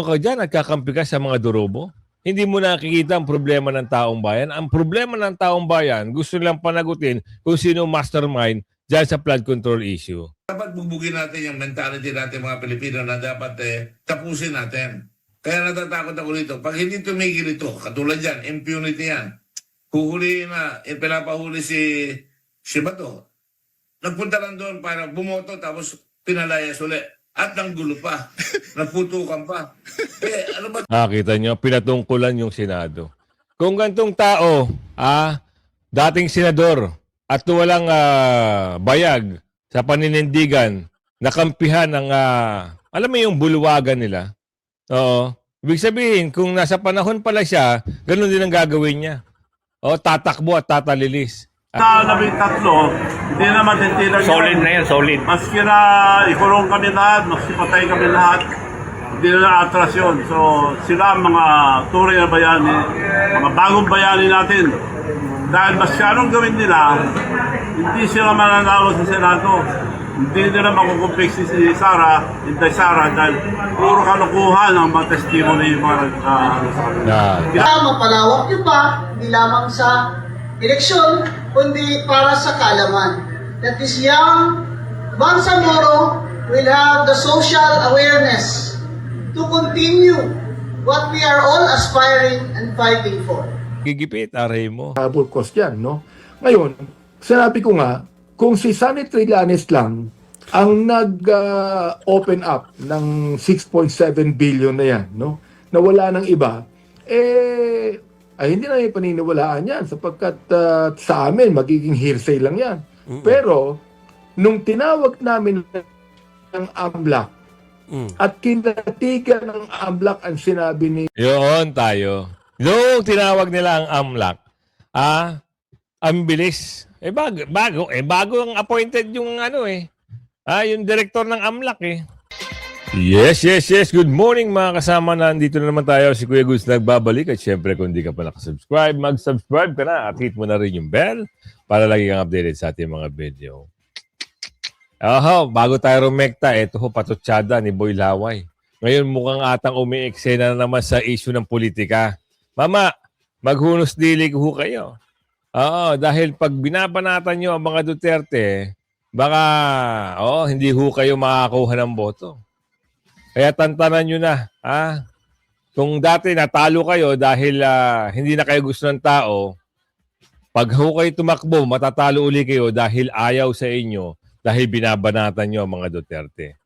ka dyan, nagkakampi ka sa mga durobo. Hindi mo nakikita ang problema ng taong bayan. Ang problema ng taong bayan, gusto nilang panagutin kung sino mastermind dyan sa flood control issue. Dapat bubugin natin yung mentality natin mga Pilipino na dapat tapusin natin. Kaya natatakot ako dito. Pag hindi tumigil ito, katulad yan, impunity yan. Huhulihin na, pinapahuli si Bato. Nagpunta lang doon para bumoto tapos pinalayas ulit. At nanggulo pa. Naputukan pa. Ano ba? Kita nyo, pinatungkulan yung Senado. Kung gantong tao, dating senador at walang bayag sa paninindigan, nakampihan ng, alam mo yung bulwagan nila. Oo. Ibig sabihin, kung nasa panahon pala siya, ganun din ang gagawin niya. Tatakbo at tatalilis. Sa 13, hindi naman titilang Solid na yan, solid. Maski na ikulong kami lahat, maski patay kami lahat, hindi na atras yun. So sila ang mga tunay na bayani, mga bagong bayani natin. Dahil maski anong gawin nila, hindi sila mananalo sa Senado. Hindi nila makukumpik si Sara, Inday Sara, dahil puro kalukuhan ang mga testimony yung mga mapalawak nyo pa, hindi lamang sa eleksyon, kundi para sa kaalaman. That this young Bangsamoro will have the social awareness to continue what we are all aspiring and fighting for. Gigipit, aray mo. Habol cost yan, no? Ngayon, sinabi ko nga, kung si Sunny Trillanes lang ang nag-open up ng 6.7 billion na yan, no? Na wala ng iba, ay hindi na may paniniwalaan yan sapagkat sa amin, magiging hearsay lang yan. Pero, nung tinawag namin ng AMLAC at kinatigan ng AMLAC ang sinabi ni... Yun tayo. Nung tinawag nila ang AMLAC, ang bilis. Bago ang appointed yung yung director ng AMLAC Yes. Good morning mga kasama. Nandito na naman tayo. Si Kuya Gus nagbabalik. At syempre kung di ka pa nakasubscribe, mag-subscribe ka na at hit mo na rin yung bell para lagi kang updated sa ating mga video. Bago tayo rumekta, ito patutsada ni Boy Laway. Ngayon mukhang atang umi-eksena na naman sa issue ng politika. Mama, maghunos dilig ho kayo. Dahil pag binabanatan nyo ang mga Duterte, baka hindi ho kayo makakuha ng boto. Kaya tantanan nyo na. Kung dati natalo kayo dahil hindi na kayo gusto ng tao, pag ho kayo tumakbo, matatalo uli kayo dahil ayaw sa inyo, dahil binabanatan nyo ang mga Duterte.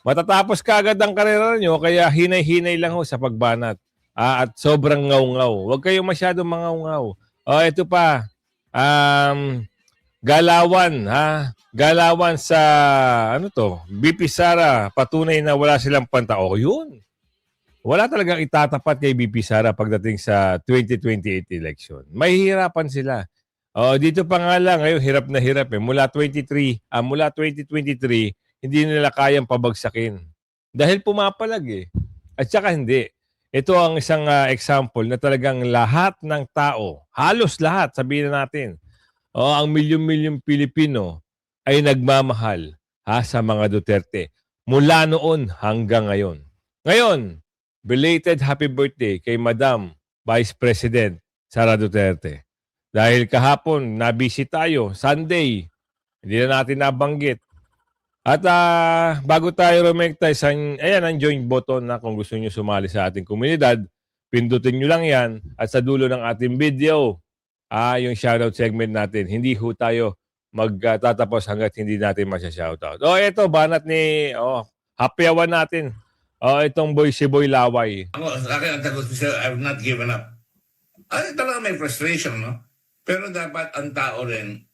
Matatapos kaagad ang karera nyo, kaya hinay-hinay lang ho sa pagbanat. At sobrang ngaw-ngaw. Huwag kayong masyadong mangaw-ngaw. Ito pa. Galawan, Galawan sa, BP Sara, patunay na wala silang pantao. Yun. Wala talagang itatapat kay BP Sara pagdating sa 2028 election. Mahihirapan sila. Dito pa nga lang, ngayon, hirap na hirap Mula 2023, hindi nila kayang pabagsakin. Dahil pumapalag At saka hindi. Ito ang isang example na talagang lahat ng tao, halos lahat, sabihin na natin, ang milyon-milyon Pilipino ay nagmamahal sa mga Duterte mula noon hanggang ngayon. Ngayon, belated happy birthday kay Madam Vice President Sara Duterte. Dahil kahapon, nabisi tayo, Sunday, hindi na natin nabanggit. At bago tayo rumekta, ayan ang join button na kung gusto nyo sumali sa ating komunidad, pindutin nyo lang yan at sa dulo ng ating video, yung shoutout segment natin. Hindi ho tayo magtatapos hanggat hindi natin masya-shoutout. Ito, banat ni hapyawan natin. Itong si Boy Laway. Ako, sa akin ang tagot ko siya, I have not given up. Talaga may frustration, no? Pero dapat ang tao rin,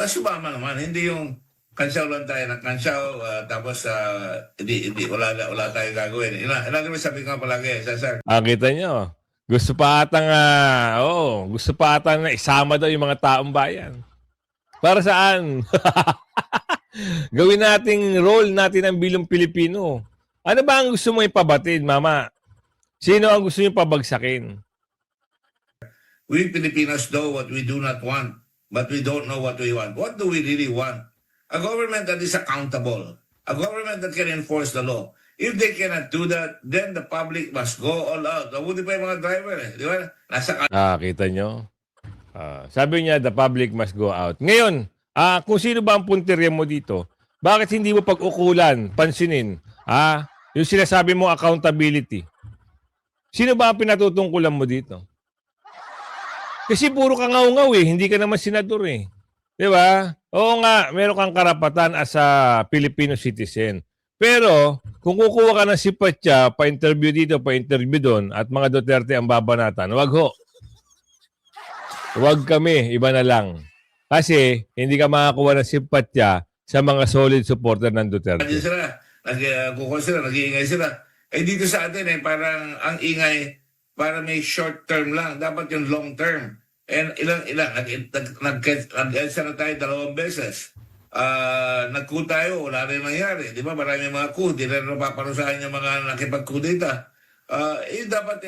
sumama naman. Hindi yung kansyaw lang tayo ng kansyaw, tapos wala tayo gagawin. Ilan sabi ko palagi, Cesar. Kita nyo. Gusto pa atang na isama daw yung mga taong bayan. Para saan? Gawin nating role natin ang bilang Pilipino. Ano ba ang gusto mo ipabatid, Mama? Sino ang gusto niyo pabagsakin? We Filipinos know what we do not want, but we don't know what we want. What do we really want? A government that is accountable. A government that can enforce the law. If they cannot do that, then the public must go all out. Mabuti pa yung mga driver eh. Di ba? Nasa Kita nyo? Sabi niya, the public must go out. Ngayon, kung sino ba ang puntirya mo dito, bakit hindi mo pag-ukulan, pansinin, yung sinasabi mo accountability? Sino ba ang pinatutungkulan mo dito? Kasi puro ka ngaw-ngaw eh, hindi ka naman senador eh. Di ba? Oo nga, meron kang karapatan as a Filipino citizen. Pero, kung kukuha ka ng sipatya, pa-interview dito, pa-interview doon, at mga Duterte ang babanatan, wag ho. Wag kami, iba na lang. Kasi, hindi ka makakuha ng sipatya sa mga solid supporter ng Duterte. Nandiyan sila, kukuha sila, nag-iingay sila. Eh dito sa atin eh, parang ang ingay, para may short term lang. Dapat yung long term. And nag-EDSA na tayo 2 beses. Nag-coup tayo, wala rin nangyari. Di ba? Marami mga coup, di rin napaparusahan yung mga nakipag-kudita. Dapat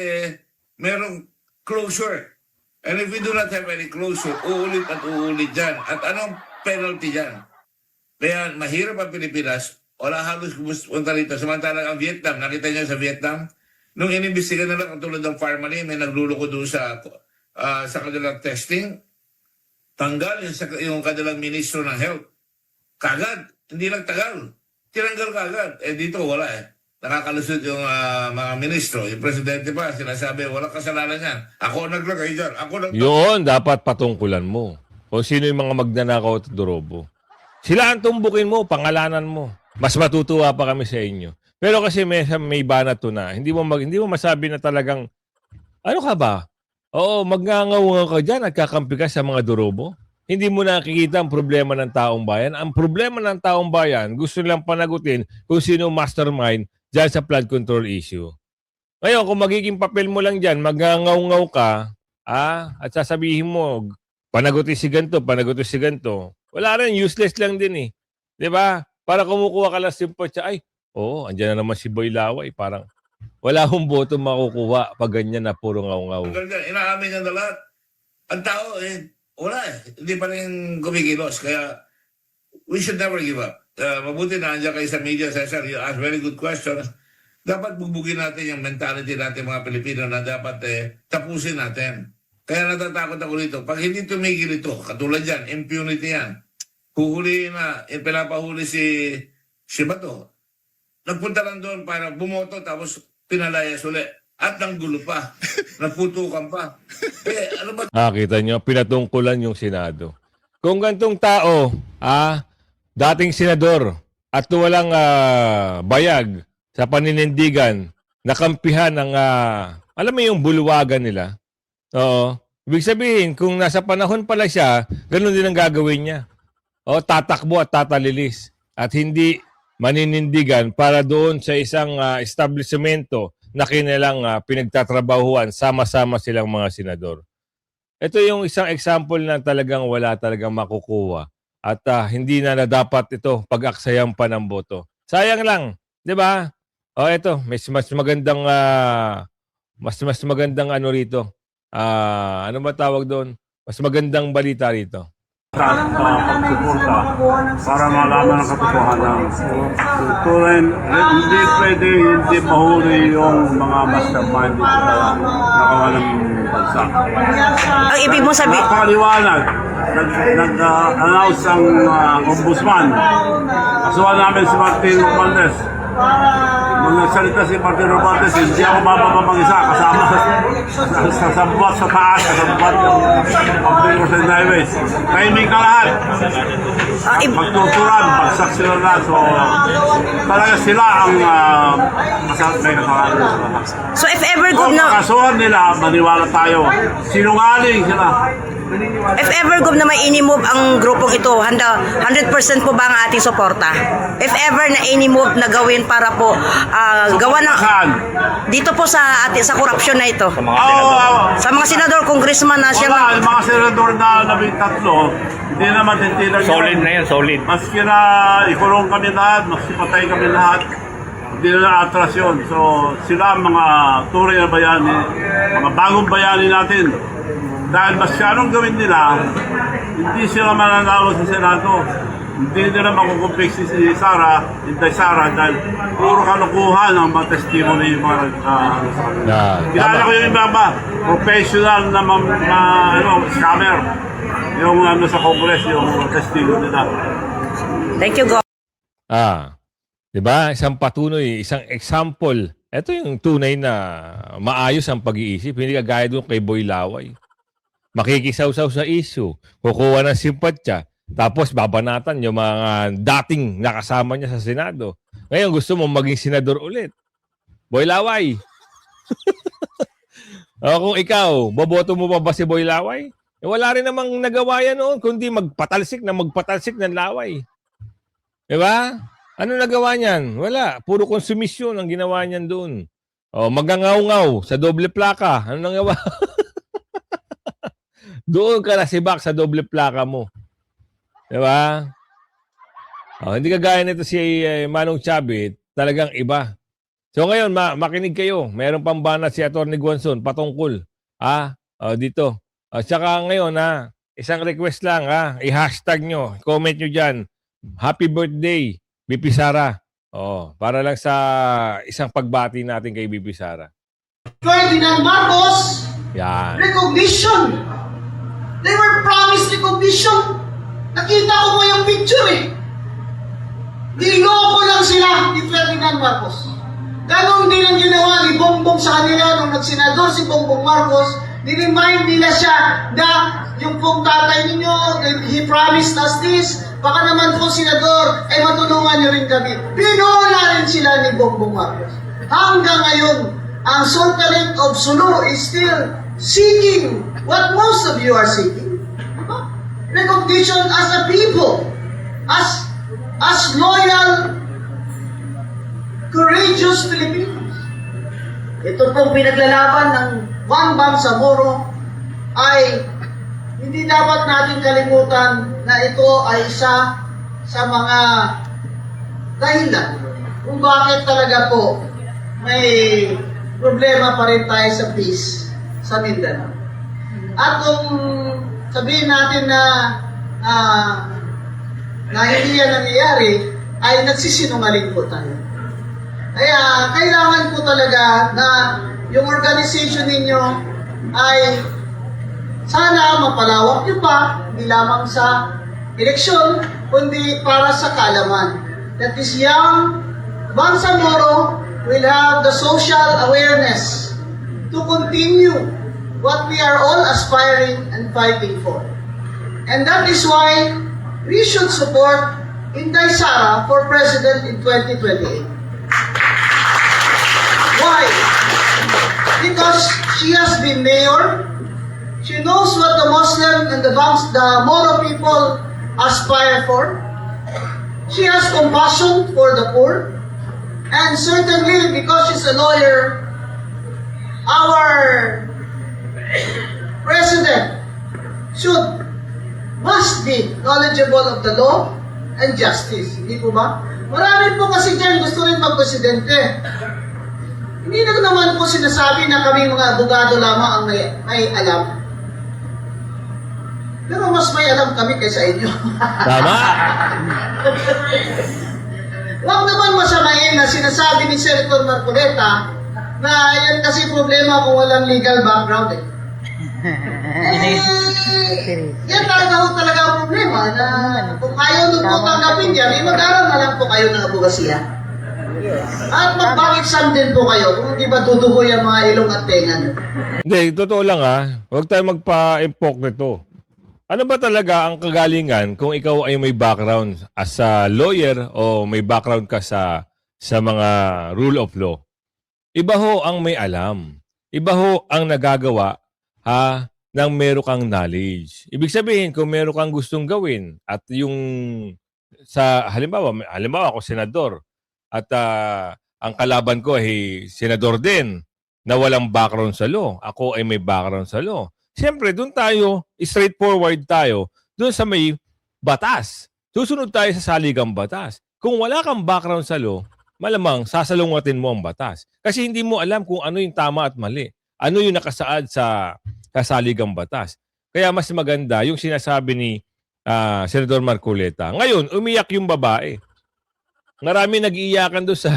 merong closure. And if we do not have any closure, uulit at uulit dyan. At anong penalty dyan? Kaya mahirap ang Pilipinas, wala halos pumunta rito. Samantalang ang Vietnam, nakita niyo sa Vietnam, nung inimbestiga nila katulad ng Pharmany, may nagluloko doon sa kanilang testing, tanggal yung kanilang ministro ng health. Kagad, hindi nagtagal. Tinanggal kagad. Dito wala eh. Nakakalusot yung mga ministro. Yung presidente pa, sinasabi, walang kasalanan yan. Ako naglagay dyan. Yun, dapat patungkulan mo. O sino yung mga magnanakaw at durobo. Sila ang tumbukin mo, pangalanan mo. Mas matutuwa pa kami sa inyo. Pero kasi may banat to na. Hindi mo masabi na talagang, ano ka ba? Oo, magngangaw ka dyan at kakampi ka sa mga durobo. Hindi mo nakikita ang problema ng taong bayan. Ang problema ng taong bayan, gusto nilang panagutin kung sino mastermind dyan sa flood control issue. Ngayon, kung magiging papel mo lang dyan, magngangaw ka, at sasabihin mo, panagutin si ganito, panagutin si ganito. Wala rin, useless lang din eh. Di ba? Para kumukuha ka lang simpatya, andyan na naman si Boy Laway, parang wala akong boto makukuha pag ganyan na puro ngaw-ngaw. Inaamin niya na lahat. Ang tao wala hindi pa rin kumikilos. Kaya we should never give up. Mabuti na andyan kayo sa media, Cesar. You ask very good question. Dapat bubugin natin yung mentality natin mga Pilipino na dapat tapusin natin. Kaya natatakot ako dito. Pag hindi tumigil ito, katulad yan, impunity yan. Huhulihin na, pinapahuli si Bato. Nagpunta lang doon para bumoto tapos pinalayas ulit. At nanggulo pa. Nagputukan pa. Ano ba? Kita nyo, pinatungkulan yung Senado. Kung gantong tao, dating senador at walang bayag sa paninindigan, nakampihan ng, alam mo yung bulwagan nila. Oo. Ibig sabihin, kung nasa panahon pala siya, ganun din ang gagawin niya. Tatakbo at tatalilis. At hindi maninindigan para doon sa isang establishmento na kanilang pinagtatrabahuan, sama-sama silang mga senador. Ito yung isang example na talagang wala talagang makukuha. At hindi na dapat ito pag-aksayang pa ng boto. Sayang lang, di ba? Ito, mas magandang ano rito. Ano ba tawag doon? Mas magandang balita rito. Pagsuporta para malaman ang katotohanan. Tulen, hindi pwede hindi mahuli yung mga mastermind dito sa nakawalang bansa. Ang ibig mo sabihin? Napakaliwanag. Nag-announce ang ombudsman. Kasuhan namin si Martin Romualdez. Nung nagsalita si Martin Romualdez, hindi ako bababa mag-isa. Kasama sa sabuat sa taas, sa sabuat ng Public Percent Highways. Timing ka lahat. Magtuturan, bagsak sila na. So, talaga sila ang may kasalanan. So if ever Kung na makasuhan nila, maniwala tayo. Sinungaling sila. if ever na may inimove ang grupong ito, 100% po ba ang ating suporta? If ever na inimove na gawin para po gawa ng Saan? dito po sa korupsyon na ito. Sa mga senador, congressman na siya Wala, yung mga senador na 13, hindi naman titilang Solid na yan, solid. Maski na ikulong kami lahat, maski patay kami lahat, hindi na atras yun. So, sila ang mga tunay na bayani, mga bagong bayani natin. Dahil maski anong gawin nila, hindi sila mananalo sa Senado. hindi nila makukumpik si Sara, Inday Sara, dahil puro kalokohan ang mga testimony yung mga kilala ko yung iba professional na scammer. Yung sa Congress, yung testimony nila. Thank you, Go. Di ba? Isang patunoy, isang example. Ito yung tunay na maayos ang pag-iisip. Hindi kagaya doon kay Boy Laway. Makikisaw-saw sa issue, kukuha ng simpatya, tapos babanatan yung mga dating nakasama niya sa Senado. Ngayon gusto mo maging senador ulit. Boy Laway. Kung ikaw, boboto mo pa ba si Boy Laway? Wala rin namang nagawa yan noon, kundi magpatalsik ng laway. Diba? Ano nagawa niyan? Wala. Puro konsumisyon ang ginawa niyan doon. Magangaw-ngaw sa doble plaka. Ano nagawa? Doon ka nasibak sa doble plaka mo. Diba? Hindi kagaya nito si Manong Chavit, talagang iba. So ngayon, makinig kayo. Meron pang banat si Atty. Guanzon patungkol. Dito. Tsaka ngayon, isang request lang, i-hashtag nyo, comment nyo dyan, happy birthday, BP Sara. Para lang sa isang pagbati natin kay BP Sara. Ferdinand Marcos, Yan. recognition. They were promised recognition. Nakita ko mo yung picture eh. Niloko lang sila ni Ferdinand Marcos. Ganon din ang ginawa ni Bongbong sa kanila nung nagsenador si Bongbong Marcos. Ni-remind nila siya na yung pong tatay ninyo, he promised us this, baka naman po senador, ay matulungan niyo rin kami. Pinola rin sila ni Bongbong Marcos. Hanggang ngayon, ang Sultanate of Sulu is still seeking what most of you are seeking. Recognition as a people, as loyal, courageous Filipinos. Ito pong pinaglalaban ng Juan Bangsamoro ay hindi dapat natin kalimutan na ito ay isa sa mga dahilan kung bakit talaga po may problema pa rin tayo sa peace sa Mindanao. At kung sabihin natin na hindi yan nangyayari, ay nagsisinungaling po tayo. Kaya kailangan po talaga na yung organization ninyo ay sana mapalawak nyo pa, hindi lamang sa eleksyon, kundi para sa kaalaman. That is young Bangsamoro will have the social awareness to continue what we are all aspiring and fighting for. And that is why we should support Inday Sara for President in 2028. Why? Because she has been mayor, she knows what the Muslim and the Moro people aspire for, she has compassion for the poor, and certainly because she's a lawyer, our President must be knowledgeable of the law and justice. Hindi po ba? Marami po kasi dyan gusto rin mag-presidente. Hindi na naman po sinasabi na kami mga abogado lamang ang may alam. Pero mas may alam kami kaysa inyo. Tama? Huwag naman masamain na sinasabi ni Senator Marcoleta na yan kasi problema kung walang legal background eh. Yan talaga ang problema na kung ayaw nyo po tanggapin yan, mag-aral na lang po kayo ng abogasiya. At mag-exam din po kayo kung hindi ba tutugo yung mga ilong at tenga. Hindi, totoo lang huwag tayo magpa-impok nito. Ano ba talaga ang kagalingan kung ikaw ay may background as a lawyer o may background ka sa mga rule of law? Iba ho ang may alam. Iba ho ang nagagawa nang meron kang knowledge. Ibig sabihin, kung meron kang gustong gawin at yung halimbawa ako senador at ang kalaban ko ay senador din na walang background sa law. Ako ay may background sa law. Siyempre, doon tayo, straightforward tayo, doon sa may batas. Susunod tayo sa saligang batas. Kung wala kang background sa law, malamang sasalungatin mo ang batas. Kasi hindi mo alam kung ano yung tama at mali. Ano yung nakasaad sa saligang batas. Kaya mas maganda yung sinasabi ni Senador Marcoleta. Ngayon, umiyak yung babae. Marami nag-iiyakan doon sa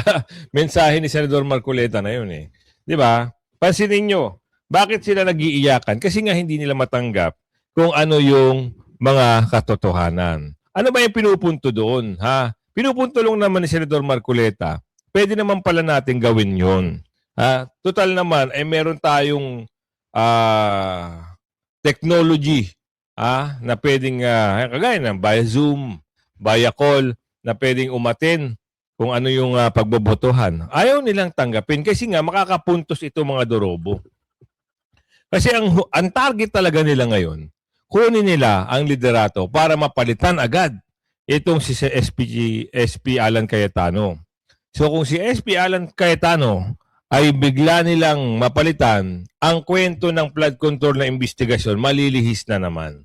mensahe ni Senador Marcoleta na yun eh. 'Di ba? Pansinin nyo, bakit sila nag-iiyakan? Kasi nga hindi nila matanggap kung ano yung mga katotohanan. Ano ba yung pinupunto doon? Ha? Pinupunto lang naman ni Senador Marcoleta, pwede naman pala natin gawin yon. Ha? Total naman, meron tayong technology na pwedeng, kagaya ng via Zoom, via call, na pwedeng umaten kung ano yung pagbobotohan. Ayaw nilang tanggapin kasi nga makakapuntos ito mga dorobo. Kasi ang target talaga nila ngayon, kunin nila ang liderato para mapalitan agad itong si SP Alan Cayetano. So kung si SP Alan Cayetano ay bigla nilang mapalitan, ang kwento ng flood control na investigasyon malilihis na naman.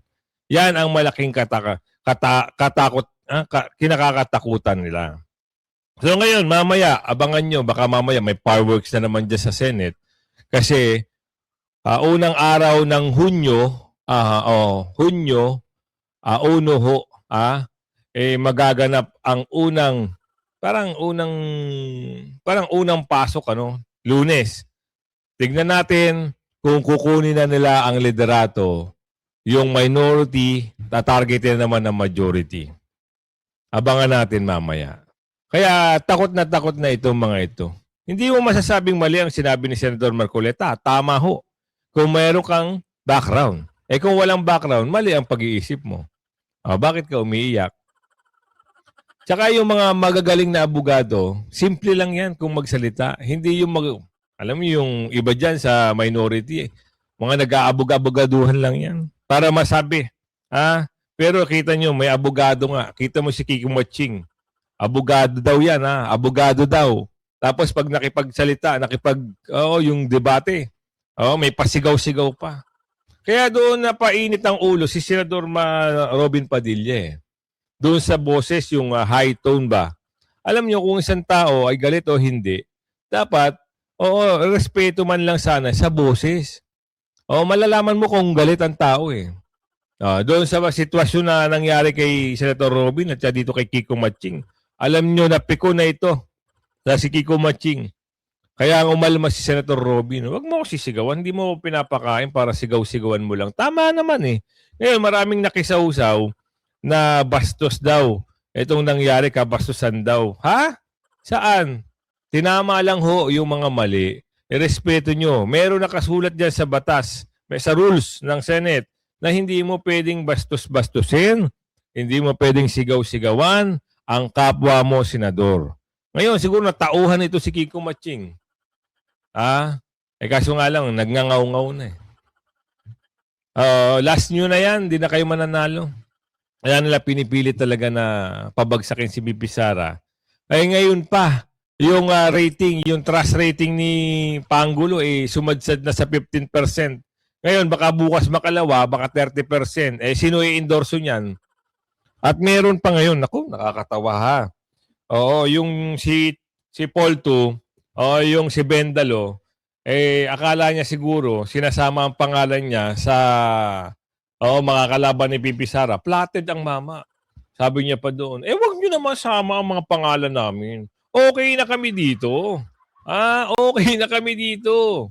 Yan ang malaking kinakakatakutan nila. So ngayon, mamaya, abangan nyo, baka mamaya may fireworks na naman dyan sa Senate. Kasi unang araw ng Hunyo, magaganap ang parang unang pasok, Lunes. Tignan natin kung kukunin na nila ang liderato, yung minority, tatargetin naman ng majority. Abangan natin mamaya. Kaya takot na itong mga ito. Hindi mo masasabing mali ang sinabi ni Senador Marcoleta. Tama ho. Kung mayroon kang background. Kung walang background, mali ang pag-iisip mo. Bakit ka umiiyak? Tsaka yung mga magagaling na abogado, simple lang yan kung magsalita. Hindi yung alam mo yung iba dyan sa minority, mga nag-aabog-abogaduhan lang yan. Para masabi. Pero kita nyo, may abogado nga. Kita mo si Kiko Matching. Abogado daw yan, abogado daw. Tapos pag nakipagsalita, yung debate, may pasigaw-sigaw pa. Kaya doon napainit ang ulo si Senador Robin Padilla. Doon sa boses, yung high tone ba. Alam nyo kung isang tao ay galit o hindi, dapat, respeto man lang sana sa boses. Malalaman mo kung galit ang tao eh. Doon sa sitwasyon na nangyari kay Senator Robin at dito kay Kiko Matching, alam nyo na piko na ito sa si Kiko Matching. Kaya ang umalma si Senator Robin, wag mo ako sisigawan, hindi mo pinapakain para sigaw-sigawan mo lang. Tama naman eh. Ngayon maraming nakisausaw na bastos daw. Itong nangyari, kabastusan daw. Ha? Saan? Tinama lang ho yung mga mali. Irespeto nyo. Meron nakasulat dyan sa batas, sa rules ng Senate, na hindi mo pwedeng bastos-bastusin, hindi mo pwedeng sigaw-sigawan ang kapwa mo senador. Ngayon, siguro natauhan ito si Kiko Matching. Kaso nga lang, nagngangaw-ngaw na eh. Last nyo na yan, di na kayo mananalo. Kaya nila pinipilit talaga na pabagsakin si BP Sara. Ngayon pa, yung rating, yung trust rating ni Pangulo sumadsad na sa 15%. Ngayon, baka bukas makalawa, baka 30%. Sino i-endorso niyan? At meron pa ngayon, nakakatawa ha. Yung si Paul Tu, yung si Bendalo, akala niya siguro, sinasama ang pangalan niya sa mga kalaban ni Pipi Sara. Platted ang mama. Sabi niya pa doon, wag niyo naman sama ang mga pangalan namin. Okay na kami dito. Okay na kami dito.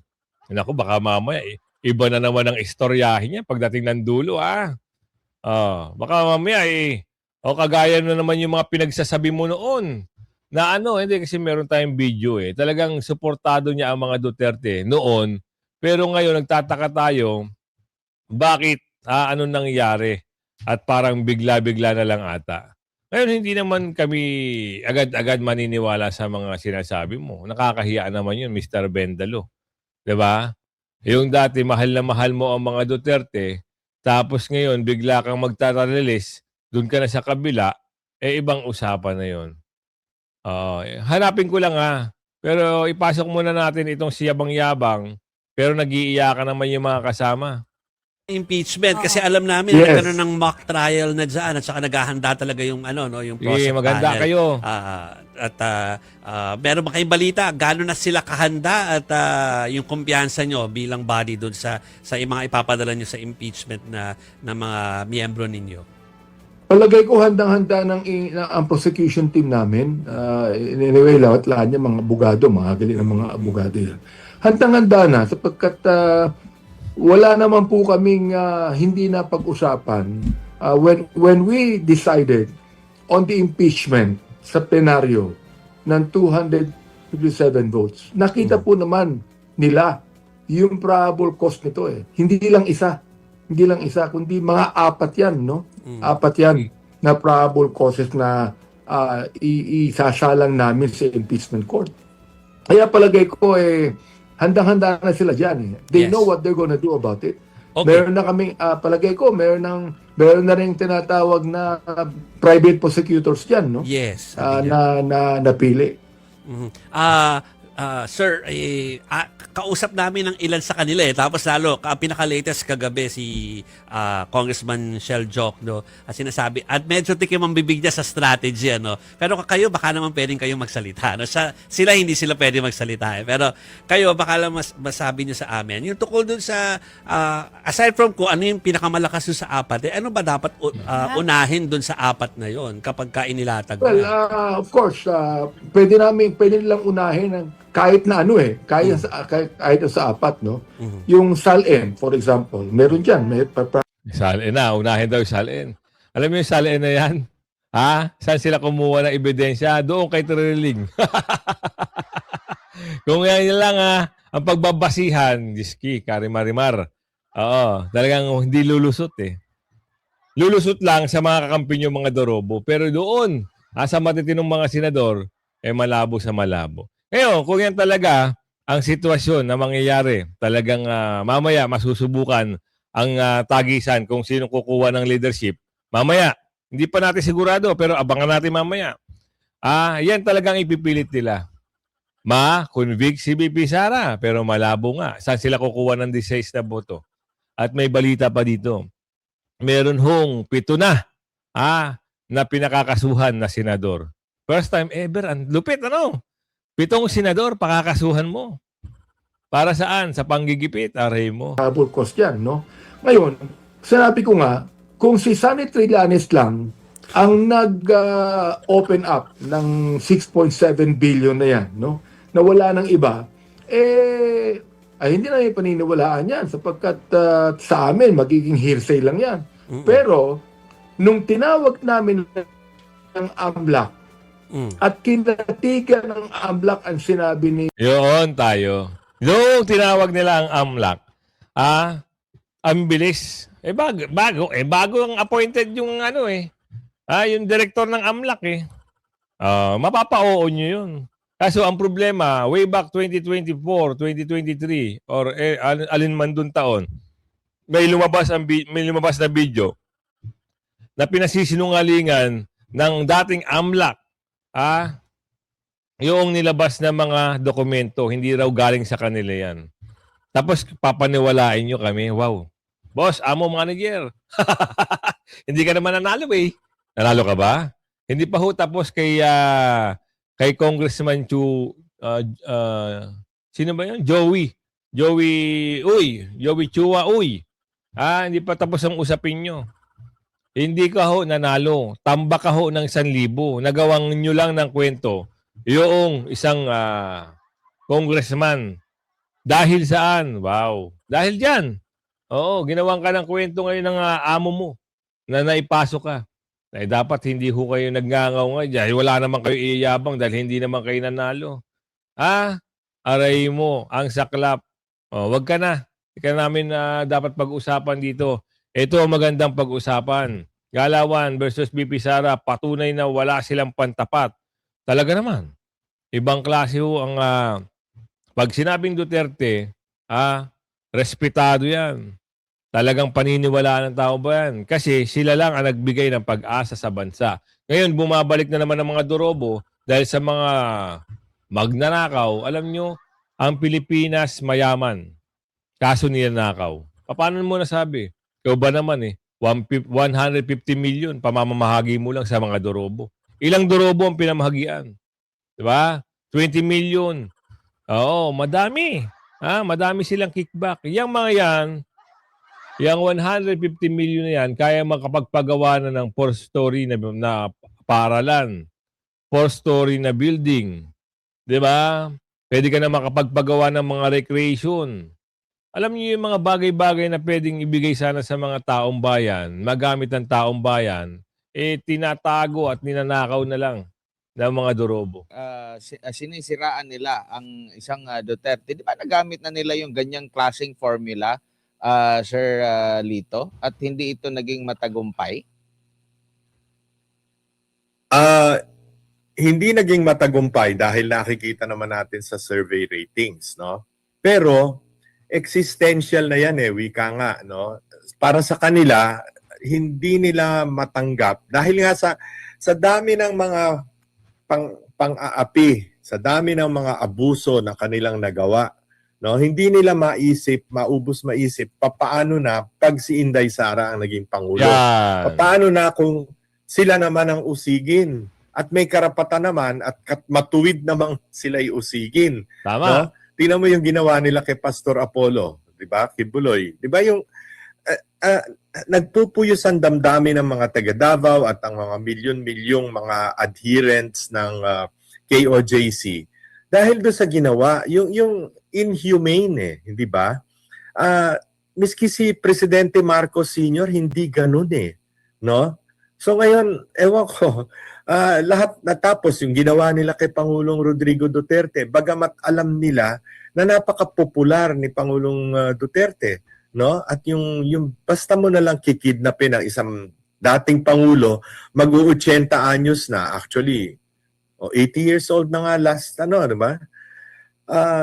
Naku, baka mamaya iba na naman ang istoryahin niya pagdating ng dulo, baka mamaya kagaya na naman yung mga pinagsasabi mo noon. Na hindi kasi meron tayong video Talagang suportado niya ang mga Duterte noon. Pero ngayon nagtataka tayo, bakit anong nangyari? At parang bigla-bigla na lang ata. Ngayon hindi naman kami agad-agad maniniwala sa mga sinasabi mo. Nakakahiya naman yun, Mr. Bendalo. 'Di ba? Yung dati mahal na mahal mo ang mga Duterte, tapos ngayon bigla kang magtaralilis, doon ka na sa kabila, ibang usapan na yon. Hanapin ko lang pero ipasok muna natin itong siyabang-yabang, pero nag-iiyakan naman yung mga kasama. Impeachment kasi alam namin Yes. nagkaroon ng mock trial na diyan at saka naghahanda talaga yung yung process maganda panel. kayo. Meron ba kayong balita gaano na sila kahanda at yung kumpiyansa nyo bilang body doon sa mga ipapadala nyo sa impeachment na mga miyembro ninyo? Palagay ko handang-handa ang prosecution team namin. Anyway, lahat niya mga abogado, mga galing ng mga abogado yan. Handang-handa na sapagkat wala naman po kaming hindi na pag-usapan when we decided on the impeachment sa plenaryo ng 257 votes. Nakita po naman nila yung probable cause nito eh. Hindi lang isa, kundi mga apat yan, no? Apat yan na probable causes na isasalang namin sa impeachment court. Kaya palagay ko handang-handa na sila dyan eh. They Yes. know what they're gonna do about it. Okay. Meron na kaming, palagay ko, meron na rin tinatawag na private prosecutors dyan, no? Yes. Na napili. Mhm. Sir, kausap namin ng ilan sa kanila tapos lalo, pinaka-latest kagabi si Congressman Shell Jokno sinasabi, at medyo tikim ang bibig niya sa strategy, ano. Pero kayo, baka naman pwedeng kayong magsalita. No? Sila, hindi sila pwedeng magsalita. Pero kayo, baka lang masabi niyo sa amin. Yung tukol dun sa, aside from kung ano yung pinakamalakas dun sa apat, ano ba dapat unahin dun sa apat na yon kapag inilatag Well, na? of course, pwede nilang unahin ang kahit na ano kahit sa apat, no? Yung SALN, for example, meron dyan, Salin na, unahin daw yung salin. Alam mo yung salin na yan? Saan sila kumuha ng ebidensya? Doon kay Trilling. Kung yan lang ang pagbabasihan, Diski, Karimar-Rimar. Oo, talagang hindi lulusot eh. Lulusot lang sa mga kakampi nyo mga Dorobo. Pero doon, sa matitinong mga senador, malabo sa malabo. Ngayon, kung yan talaga ang sitwasyon na mangyayari, talagang mamaya masusubukan ang tagisan kung sino kukuha ng leadership. Mamaya, hindi pa natin sigurado pero abangan natin mamaya. Yan talagang ipipilit nila. Ma-convict si BP Sara pero malabo nga. Saan sila kukuha ng 16 na boto? At may balita pa dito. Meron hong 7 na pinakakasuhan na senador. First time ever. Ang lupit, ano? 7 senador, pakakasuhan mo. Para saan? Sa panggigipit, aray mo. probable cause dyan, no? Ngayon, sinabi ko nga, kung si Sunny Trillanes lang ang nag-open up ng 6.7 billion na yan, no? Na wala ng iba, hindi na may paniniwalaan yan sapagkat sa amin, magiging hearsay lang yan. Pero, nung tinawag namin ng AMLAC, at kinatigan ng AMLAC ang sinabi ni Yun tayo. Yung tinawag nila ang AMLAC, ang bilis. Bago ang appointed yung yung director ng AMLAC mapapa-oo nyo yun. Kaso ang problema, way back 2024, 2023, or alinman dun taon, may lumabas na video na pinasisinungalingan ng dating AMLAC yung nilabas na mga dokumento, hindi raw galing sa kanila yan. Tapos papaniwalain nyo kami, wow, boss, amo manager. Hindi ka naman nanalo eh. Nanalo ka ba? Hindi pa ho tapos kay Congressman sino ba yun? Joey Chua Uy. Hindi pa tapos ang usapin nyo. Hindi ka ho nanalo. Tambak ka ho ng 1,000. Nagawang nyo lang ng kwento. Yung isang congressman. Dahil saan? Wow. Dahil dyan. Oo, ginawan ka ng kwento ngayon ng amo mo na naipasok ka. Dapat hindi ho kayo nagngangaw nga. Dahil wala naman kayo iyayabang dahil hindi naman kayo nanalo. Aray mo, ang saklap. Wag ka na. Hindi ka namin dapat pag-usapan dito. Ito ang magandang pag-usapan. Galawan versus BP Sara, patunay na wala silang pantapat. Talaga naman. Ibang klase ho ang pag sinabing Duterte, respetado yan. Talagang paniniwalaan ng tao ba yan? Kasi sila lang ang nagbigay ng pag-asa sa bansa. Ngayon, bumabalik na naman ang mga Dorobo dahil sa mga magnanakaw. Alam nyo, ang Pilipinas mayaman. Kaso nilanakaw. Paano mo nasabi? Ikaw ba naman 150 million, pamamahagi mo lang sa mga Dorobo. Ilang Dorobo ang pinamahagian? Diba? 20 million. Oo, madami. Madami silang kickback. Yang mga yan, Yung 150 million na yan, kaya makapagpagawa na ng 4-story na paaralan, 4-story na building. Di ba? Pwede ka na makapagpagawa ng mga recreation. Alam niyo yung mga bagay-bagay na pwedeng ibigay sana sa mga taong bayan, magamit ng taong bayan, tinatago at ninanakaw na lang ng mga dorobo. Sinisiraan nila ang isang Duterte. Di ba nagamit na nila yung ganyang klaseng formula, Sir Lito, at hindi ito naging matagumpay? Hindi naging matagumpay dahil nakikita naman natin sa survey ratings, no? Pero existential na yan wika nga, no? Para sa kanila, hindi nila matanggap dahil nga sa dami ng mga pang-aapi, sa dami ng mga abuso na kanilang nagawa, no? Hindi nila maubos maisip papaano na pag si Inday Sara ang naging pangulo. Yan. Paano na kung sila naman ang usigin at may karapatan naman at matuwid namang sila usigin. Tama. No? Tingnan mo yung ginawa nila kay Pastor Apollo, 'di ba? Kibuloy. 'Di ba yung nagpupuyos ang damdamin ng mga taga Davao at ang mga milyon-milyong mga adherents ng KOJC dahil do sa ginawa yung inhumane hindi ba? Miski si Presidente Marcos Sr. hindi ganoon no? So ngayon, ewan ko, lahat natapos yung ginawa nila kay Pangulong Rodrigo Duterte, bagamat alam nila na napaka-popular ni Pangulong Duterte, no? At yung basta mo na lang kikidnapin ang isang dating Pangulo, mag-80 anyos na, actually, 80 years old na nga last, di ba?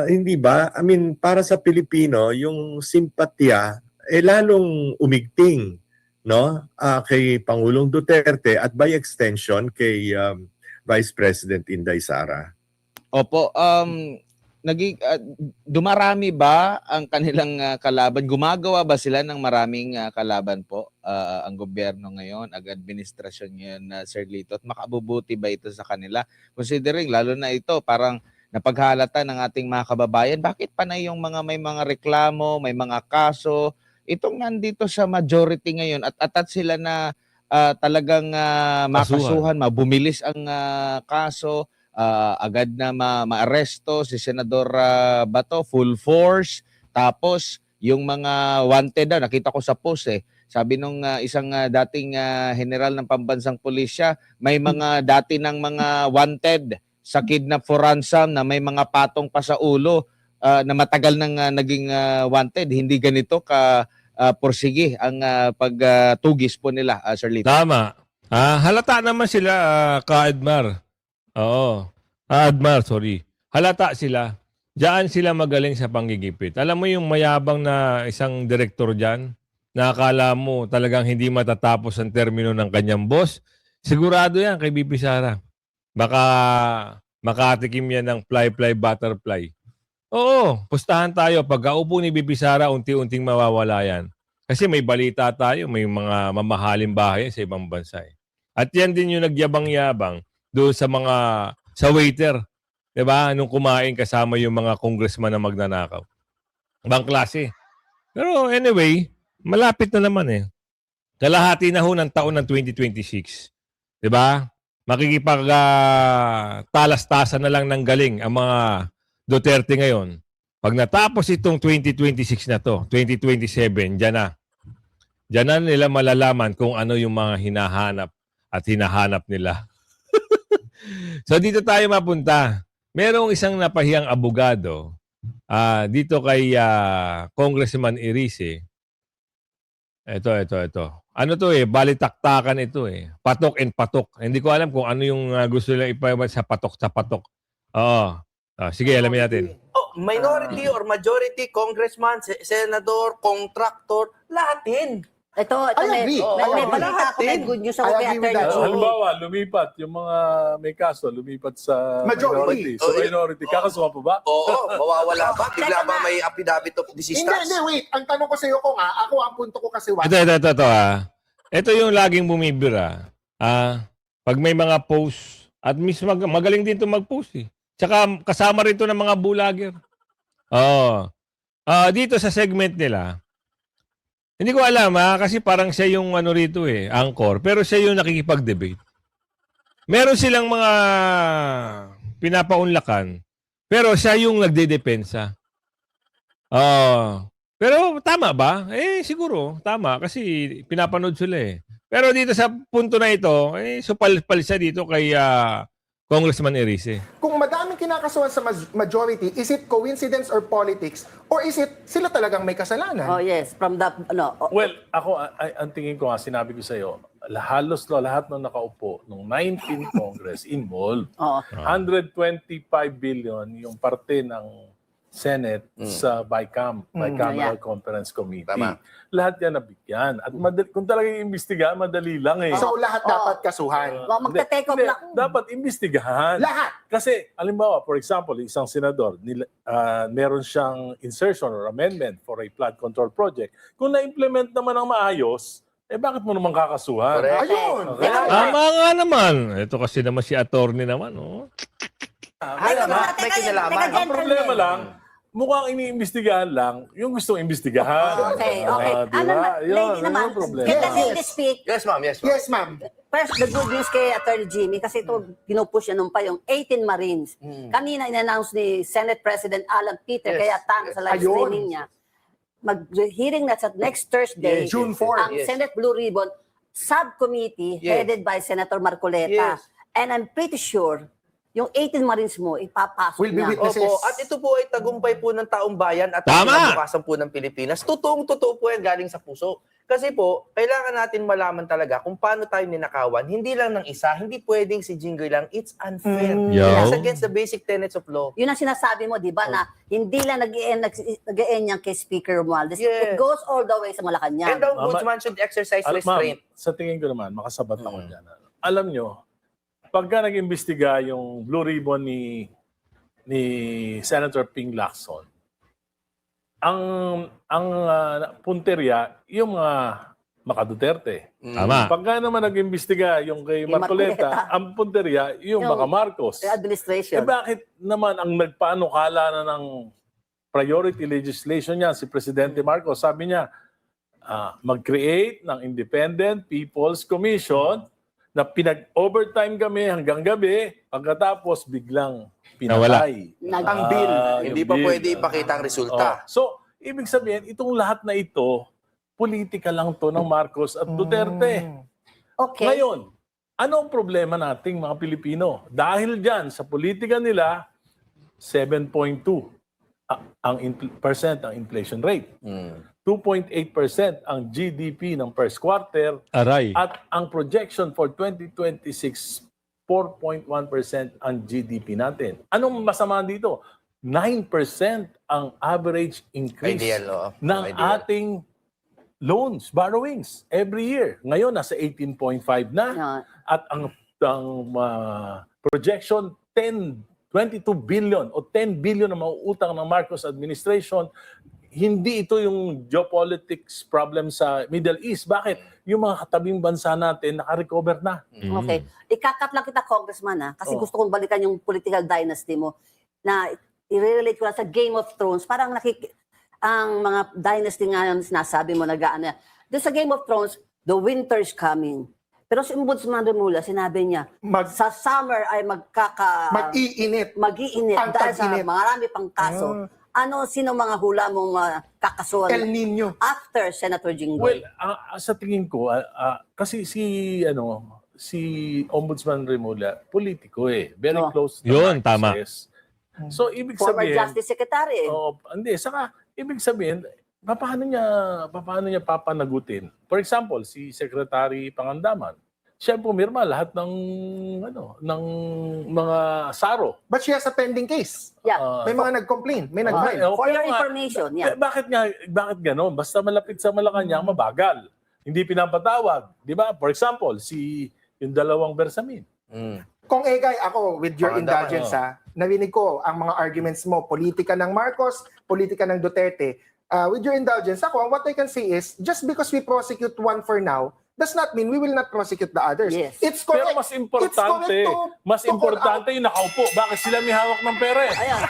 Hindi ba? I mean, para sa Pilipino, yung simpatya, lalong umigting, no, kay Pangulong Duterte at by extension kay Vice President Inday Sara. Opo, dumarami ba ang kanilang kalaban? Gumagawa ba sila ng maraming kalaban po ang gobyerno ngayon, ang administrasyon ngayon, Sir Lito? At makabubuti ba ito sa kanila? Considering lalo na ito parang napaghalata ng ating mga kababayan, bakit panay yung may mga reklamo, may mga kaso, itong nandito sa majority ngayon at atat sila na talagang makasuhan, mabumilis ang kaso, agad na maaresto si Senador Bato, full force, tapos yung mga wanted daw, nakita ko sa post sabi nung isang dating general ng pambansang pulisya, may mga dati ng mga wanted sa kidnap for ransom na may mga patong pa sa ulo, na matagal nang naging wanted, hindi ganito ka porsige ang pagtugis po nila, Sir Lito. Tama. Halata naman sila, Ka-Admar. Oo. Admar, sorry. Halata sila. Diyan sila magaling sa panggigipit. Alam mo yung mayabang na isang direktor dyan, na akala mo talagang hindi matatapos ang termino ng kanyang boss? Sigurado yan kay BP Sara. Baka makatikim yan ng fly-fly butterfly. Oo, pustahan tayo. Pagkaupo ni BP Sara, unti-unting mawawala yan. Kasi may balita tayo, may mga mamahaling bahay sa ibang bansa. At yan din yung nagyabang-yabang doon sa waiter. Diba? Nung kumain kasama yung mga congressman na magnanakaw. Ibang klase. Pero anyway, malapit na naman Kalahati na ho ng taon ng 2026. Diba? Makikipag-talastasan na lang ng galing ang mga Duterte ngayon. Pag natapos itong 2026 na to, 2027, dyan na. Dyan na nila malalaman kung ano yung mga hinahanap at hinahanap nila. So dito tayo mapunta. Merong isang napahiyang abogado dito kay Congressman Irice. Ito. Ano to balitaktakan ito Patok and patok. Hindi ko alam kung ano yung gusto nila ipahayag sa patok. Oo. Sige, alamin natin. Minority or majority, congressman, senador, contractor, lahat din. Ito, I agree. may Oo. balita ako kay Good News ako I kay agree with Attorney that. Chini. Halimbawa, lumipat yung mga may kaso, lumipat sa Majority. minority. So minority, kakasuha po ba? Oo, mawawala ba? Bigla ba may affidavit of desistance? Hindi, wait. Ang tanong ko sa iyo ko ako ang punto ko kasi Ito. Ito yung laging bumibira. Pag may mga post, at mismo magaling din ito mag-post Tsaka kasama rin ito ng mga bulager. Dito sa segment nila, Hindi ko alam kasi parang siya yung ano rito anchor. Pero siya yung nakikipag-debate. Meron silang mga pinapaunlakan. Pero siya yung nagdedepensa. Pero tama ba? Siguro, tama. Kasi pinapanood sila Pero dito sa punto na ito, supal-pal siya dito kay Congressman Erice. Kung madaming kinakasuhan sa majority, is it coincidence or politics? Or is it sila talagang may kasalanan? Oh yes, from the Well, ako, ang tingin ko sinabi ko sa iyo, halos lahat ng nakaupo nung 19th Congress involved. 125 billion yung parte ng Senate sa Bicameral Conference Committee. Tama. Lahat yan nabigyan. At kung talagang imbestigahan, madali lang So lahat dapat kasuhan. magte-take off Hindi, lang. dapat imbestigahan. Lahat. Kasi, alimbawa, for example, isang senador, meron siyang insertion or amendment for a flood control project. Kung na-implement naman ng maayos, bakit mo naman kakasuhan? Correct. Ayun. Tama nga naman. Ito kasi naman si attorney naman. May kinalaman. Ang problema lang, mukhang iniimbestigahan lang yung gustong imbestigahan. Okay. Diba? Lady naman, yung problema. let the lady speak. Yes, ma'am. Yes, ma'am. Yes, ma'am. First, the good news kay Attorney Jimmy kasi ito pinupush niya nung pa yung 18 Marines. Kanina in-announce ni Senate President Alan Peter, Yes. kaya tama sa live Ayun. streaming niya. Mag-hearing na sa next Thursday, June 4. ang Senate Blue Ribbon Subcommittee Yes. headed by Senator Marcoleta. Yes. And I'm pretty sure yung 18 Marines mo, ipapasok Will be niya. witnesses. Opo, at ito po ay tagumpay po ng taong bayan at Tama! kinabukasan po ng Pilipinas. Totoong-totoo po yan galing sa puso. Kasi po, kailangan natin malaman talaga kung paano tayo ninakawan. Hindi lang ng isa, hindi pwedeng si Jingoy lang. It's unfair. Yo. It's against the basic tenets of law. Yun ang sinasabi mo, di ba, na hindi lang nag-i-end yan kay Speaker Romualdez. Yes. It goes all the way sa Malacanang. And the ombudsman should exercise restraint. Ma'am, sa tingin ko naman, makasabat ako dyan. Alam nyo, pagka nag-imbestiga yung Blue Ribbon ni Senator Ping Lacson, ang punterya, yung mga Maka-Duterte. Tama. Pagka naman nag-imbestiga yung kay Marcoleta, ang punterya, yung Maka Marcos. The administration. Bakit naman ang nagpaanukala na ng priority legislation niya, si Presidente Marcos, sabi niya, mag-create ng Independent People's Commission na pinag-overtime kami hanggang gabi, pagkatapos biglang pinatay. Ang bill. Hindi pa pwede ipakita ang resulta. So, ibig sabihin, itong lahat na ito, politika lang to ng Marcos at Duterte. Okay. Ngayon, ano ang problema nating mga Pilipino? Dahil dyan, sa politika nila, 7.2 ang inflation rate. 2.8% ang GDP ng first quarter. Aray. At ang projection for 2026, 4.1% ang GDP natin. Anong masama dito? 9% ang average increase Ideal, oo. ng Ideal. ating loans, borrowings, every year. Ngayon, nasa 18.5 na. Yeah. At ang projection, 22 billion o 10 billion na mauutang ng Marcos administration. Hindi ito yung geopolitics problem sa Middle East. Bakit? Yung mga katabing bansa natin naka-recover na. Okay. Ikakat lang kita, Congressman, kasi gusto kong balikan yung political dynasty mo na i-relate ko lang sa Game of Thrones. Parang ang mga dynasty nga yung sinasabi mo, nag-aano. Doon sa Game of Thrones, the winter's coming. Pero si Ombudsman Remula, sinabi niya, sa summer ay Mag-iinit. mag-iinit Ang dahil sa tag-init. marami pang kaso. Sino mga hula mong kakasuhan El Nino. after Senator Well, Jinggoy? sa tingin ko, kasi si Ombudsman Remula, politiko Very close to Yun, tama. Marcoses. So, ibig Former sabihin, Justice Secretary. hindi, saka, ibig sabihin, paano niya papanagutin? For example, si Secretary Pangandaman, siya pumirma lahat ng mga SARO. But she has a pending case. Yeah. May mga nag-complain. May nag-file. For your information, yeah. Bakit gano'n? Basta malapit sa Malacanang, mabagal. Hindi pinapatawag. Di ba? For example, yung dalawang Bersamin. Kung Egay, ako, with your Pangandaman, indulgence, narinig ko ang mga arguments mo, politika ng Marcos, politika ng Duterte. With your indulgence, ako, what I can say is, just because we prosecute one for now, does not mean we will not prosecute the others. Yes. It's correct. Pero mas importante yung nakaupo. Bakit sila may hawak ng pera Ayan.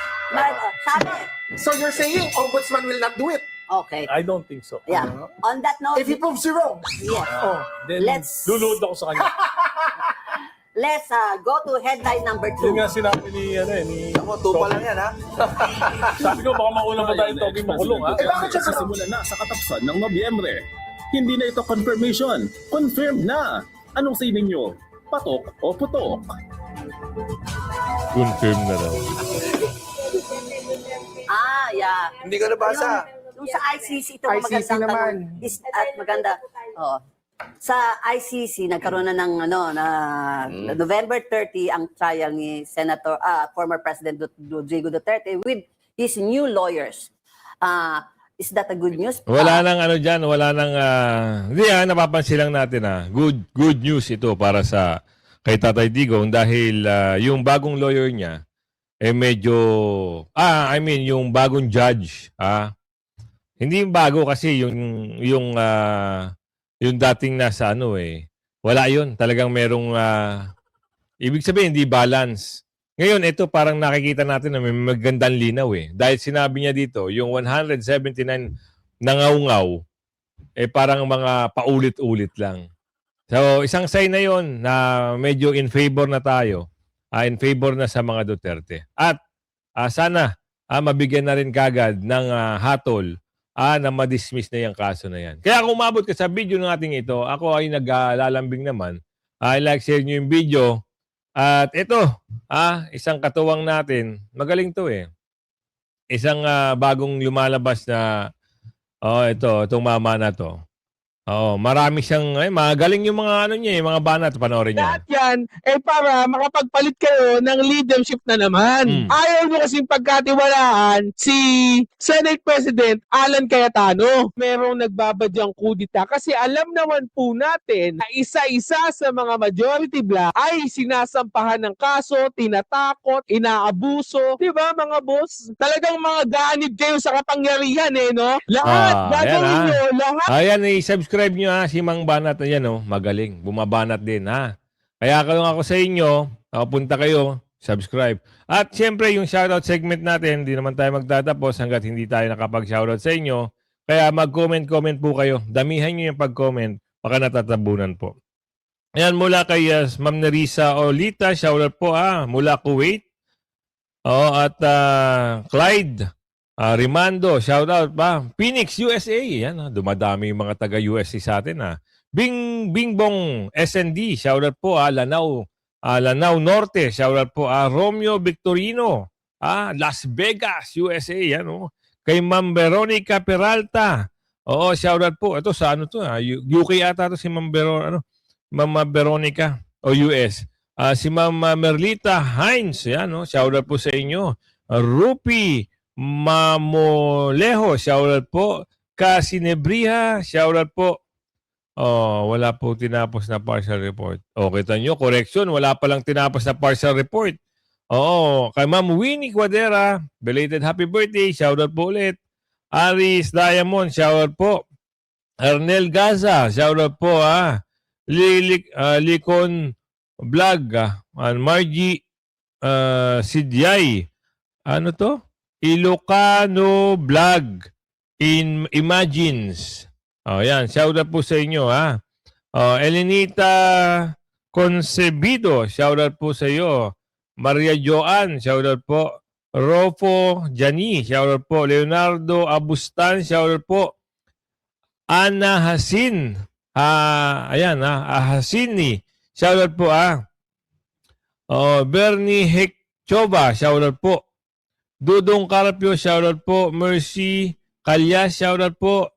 Sabi, So you're saying, Ombudsman will not do it? Okay. I don't think so. Yeah. On that note, If he proves you wrong. yes. Then, Let's- luluhod ako sa kanya. Let's go to headline number Yun 2. nga sinabi ni, ni Ako, tupa lang yan, ha? Sabi ko, baka mauna pa tayo Toby makulong, ha? Eh, bakit siya Sisimula na sa katapusan ng Nobyembre. Hindi na ito confirmation. Confirmed na. Anong say ninyo? Patok o putok? Confirm na daw. Yeah. Hindi ko nabasa. Yung sa ICC, ito ICC magandang naman. tanong. At maganda. Oh. Sa ICC, nagkaroon na ng November 30 ang trial ni Senator, former President Rodrigo Duterte with his new lawyers. Is that a good news? Wala nang ano dyan, wala nang... hindi napapansin lang natin good news ito para sa kay Tatay Digong dahil yung bagong lawyer niya medyo... yung bagong judge. Hindi yung bago kasi yung dating nasa wala yun. Talagang merong... ibig sabihin, hindi balance. Ngayon, ito parang nakikita natin na may magandang linaw Dahil sinabi niya dito, yung 179 nangaw-ngaw, parang mga paulit-ulit lang. So, isang sign na yon na medyo in favor na tayo. In favor na sa mga Duterte. At sana mabigyan na rin kagad ng hatol na ma-dismiss na yung kaso na yan. Kaya kung umabot ka sa video ng ating ito, ako ay naglalambing naman. I like share nyo yung video. At ito, isang katuwang natin. Magaling to Isang bagong lumalabas na, itong mama na to. Marami siyang, magaling yung mga mga banat, panoorin niyo. Lahat yan, para makapagpalit kayo ng leadership na naman. Ayaw nyo kasing pagkatiwalaan si Senate President Alan Cayetano. Merong nagbabadyang kudita kasi alam naman po natin na isa-isa sa mga majority bloc ay sinasampahan ng kaso, tinatakot, inaabuso. Diba mga boss? Talagang mga ganib kayo sa kapangyarihan no? Lahat, gagawin nyo, lahat. Ayan, i-subscribe nyo si Mang Banat na yan, magaling. Bumabanat din, Kaya kalong ako sa inyo, punta kayo, subscribe. At siyempre, yung shoutout segment natin, hindi naman tayo magtatapos hanggat hindi tayo nakapag-shoutout sa inyo. Kaya mag-comment po kayo. Damihan nyo yung pag-comment, baka natatabunan po. Ayan, mula kay Ma'am Nerissa Olita, shoutout po, mula Kuwait. At Clyde Rimando, shout out pa. Phoenix, USA. Yan, dumadami yung mga taga-USA sa atin. Bingbong SND, shout out po. Lanao Norte, shout out po. Romeo Victorino, Las Vegas, USA. Yan, Kay Ma'am Veronica Peralta. Shout out po. Ito sa UK ata to si Ma'am Veronica o US. Si Ma'am Merlita Hines, yan, shout out po sa inyo. Rupi Mamolejo, shoutout po. Casinebriha, shoutout po. Wala po tinapos na partial report. Kita nyo, correction, wala palang tinapos na partial report. Kay Ma'am Winnie Cuadera, belated happy birthday, shoutout po ulit. Aris Diamond, shoutout po. Ernel Gaza, shoutout po. Likon Vlog, Margie Sidyay. Ano to? Ilocano Vlog Imagines. Yan. Shoutout po sa inyo, Elenita Concebido, shoutout po sa iyo. Maria Joan, shoutout po. Rofo Jani, shoutout po. Leonardo Abustan, shoutout po. Ana Hasin, Hasini, shoutout po, Bernie Hekchova, shoutout po. Dudong Carpio, shoutout po. Mercy Calyas, shoutout po.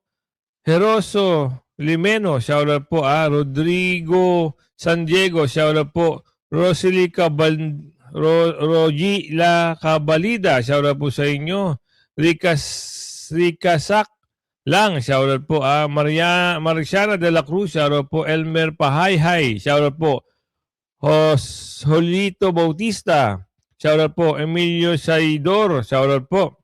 Heroso Limeno, shoutout po. Rodrigo San Diego, shoutout po. Rosalie Rogila Cabalida, shoutout po sa inyo. Rikasak lang, shoutout po. Mariciana de la Cruz, shoutout po. Elmer Pahayhay, shoutout po. Jolito Bautista, shoutout po. Emilio Saidor, shoutout po.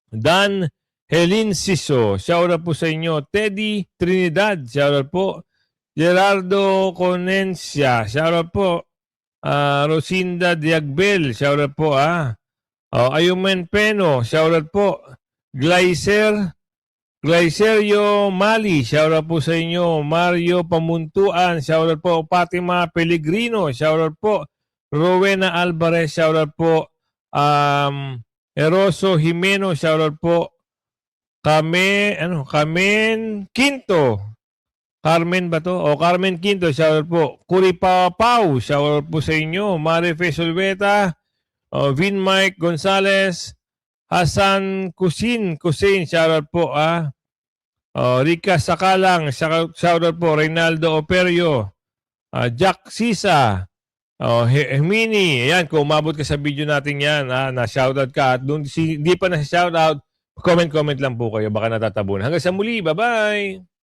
Dan Helinciso, shoutout po sa inyo. Teddy Trinidad, shoutout po. Gerardo Conencia, shoutout po. Rosinda Diagbel, shoutout po. Ayumen Peno, shoutout po. Glycer Glycerio Mali, shoutout po sa inyo. Mario Pamuntuan, shoutout po. Fatima Pellegrino, shoutout po. Rowena Alvarez, shoutout po. Eroso Jimeno, shoutout po. Carmen Quinto. Carmen ba to? Carmen Quinto, shoutout po. Kuripa Pau, shoutout po sa inyo. Marife Solveta, Vin Mike Gonzalez, Hasan Kusin, shoutout po. Rica Sakalang, shoutout po. Reynaldo Operio, Jack Sisa, Hermini. Ayan, kung umabot ka sa video natin yan, na shoutout ka. At hindi pa na shoutout, comment lang po kayo. Baka natatabunan. Hanggang sa muli. Bye-bye!